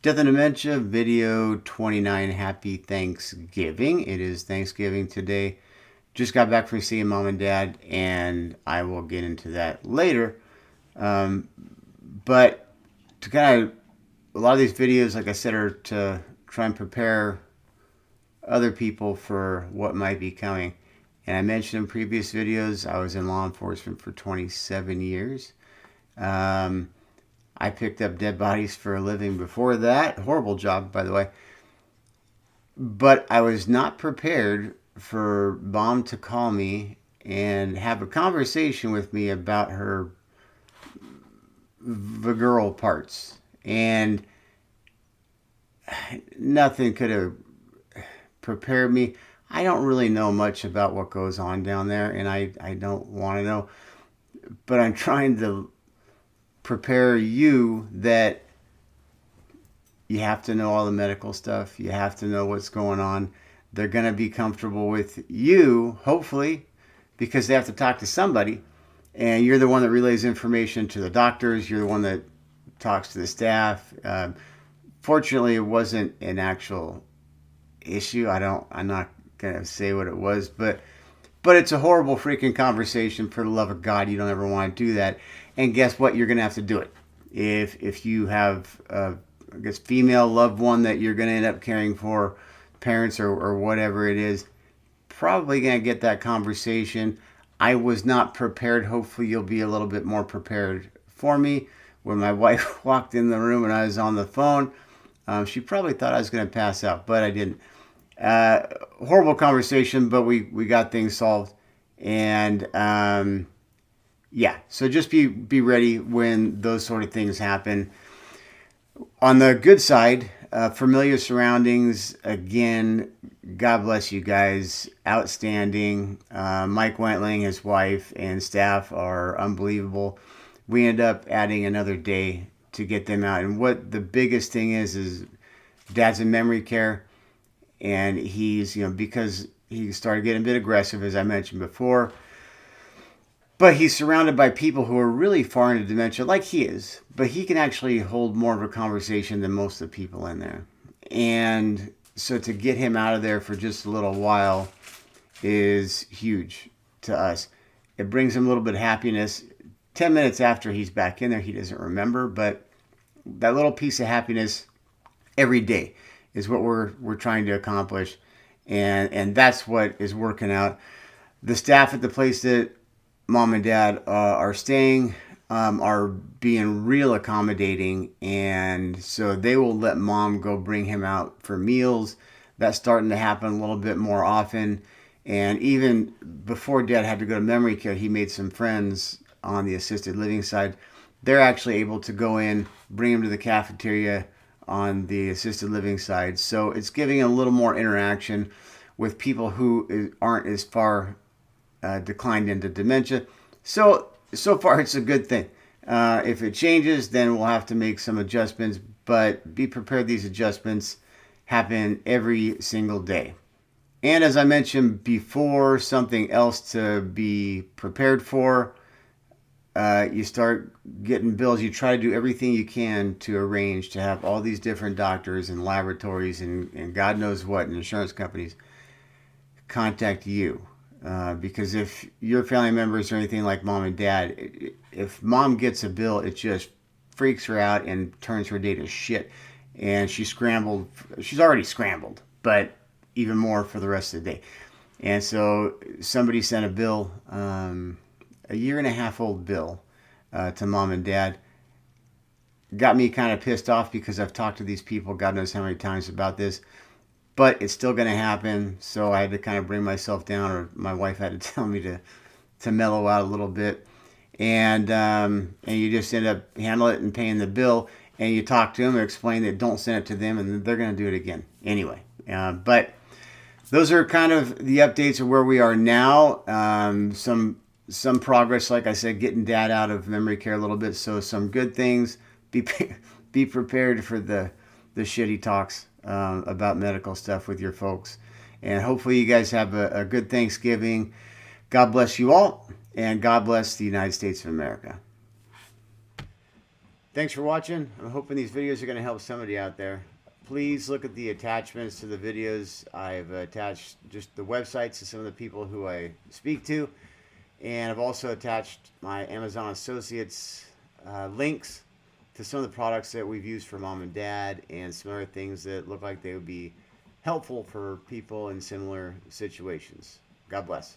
Death and Dementia, video 29. Happy Thanksgiving. It is Thanksgiving today. Just got back from seeing mom and dad, and I will get into that later. Um, but to kind of, a lot of these videos, like I said, are to try and prepare other people for what might be coming. And I mentioned in previous videos, I was in law enforcement for 27 years. Um, I picked up dead bodies for a living before that. Horrible job, by the way. But I was not prepared for Mom to call me and have a conversation with me about her girl parts. And nothing could have prepared me. I don't really know much about what goes on down there, and I don't want to know. But I'm trying to prepare you that you have to know all the medical stuff. You have to know what's going on. They're going to be comfortable with you, hopefully, because they have to talk to somebody. And you're the one that relays information to the doctors. You're the one that talks to the staff. Fortunately, it wasn't an actual issue. I'm not going to say what it was, but it's a horrible freaking conversation. For the love of God, you don't ever want to do that. And guess what? You're going to have to do it. If you have I guess female loved one that you're going to end up caring for, parents or whatever it is, probably going to get that conversation. I was not prepared. Hopefully you'll be a little bit more prepared for me. When my wife walked in the room and I was on the phone, she probably thought I was going to pass out, but I didn't. Horrible conversation, but we got things solved. And yeah, so just be ready when those sort of things happen. On the good side, familiar surroundings. Again, God bless you guys. Outstanding. Mike Wentling, his wife, and staff are unbelievable. We end up adding another day to get them out. And what the biggest thing is Dad's in memory care, and he's, because he started getting a bit aggressive, as I mentioned before. But he's surrounded by people who are really far into dementia, like he is. But he can actually hold more of a conversation than most of the people in there. And so to get him out of there for just a little while is huge to us. It brings him a little bit of happiness. 10 minutes after he's back in there, he doesn't remember. But that little piece of happiness every day is what we're trying to accomplish. And that's what is working out. The staff at the place that Mom and Dad are staying are being real accommodating, and so they will let Mom go bring him out for meals. That's starting to happen a little bit more often. And even before Dad had to go to memory care, he made some friends on the assisted living side. They're actually able to go in, bring him to the cafeteria on the assisted living side. So it's giving a little more interaction with people who aren't as far declined into dementia. So far it's a good thing. If it changes, then we'll have to make some adjustments, but be prepared. These adjustments happen every single day. And as I mentioned before, something else to be prepared for. You start getting bills. You try to do everything you can to arrange to have all these different doctors and laboratories and God knows what, and insurance companies contact you. Because if your family members or anything like Mom and Dad, if Mom gets a bill, it just freaks her out and turns her day to shit. And she's scrambled. She's already scrambled, but even more for the rest of the day. And so somebody sent a bill, a year and a half old bill, to Mom and Dad. Got me kind of pissed off because I've talked to these people, God knows how many times about this. But it's still going to happen, so I had to kind of bring myself down, or my wife had to tell me to mellow out a little bit. And you just end up handling it and paying the bill, and you talk to them and explain that don't send it to them, and they're going to do it again anyway. But those are kind of the updates of where we are now. Some progress, like I said, getting Dad out of memory care a little bit, so some good things. Be prepared for the shitty talks about medical stuff with your folks. And hopefully you guys have a good Thanksgiving. God bless you all, and God bless the United States of America. Thanks for watching. I'm hoping these videos are going to help somebody out there. Please look at the attachments to the videos. I've attached just the websites to some of the people who I speak to. And I've also attached my Amazon Associates links to some of the products that we've used for mom and dad and some other things that look like they would be helpful for people in similar situations. God bless.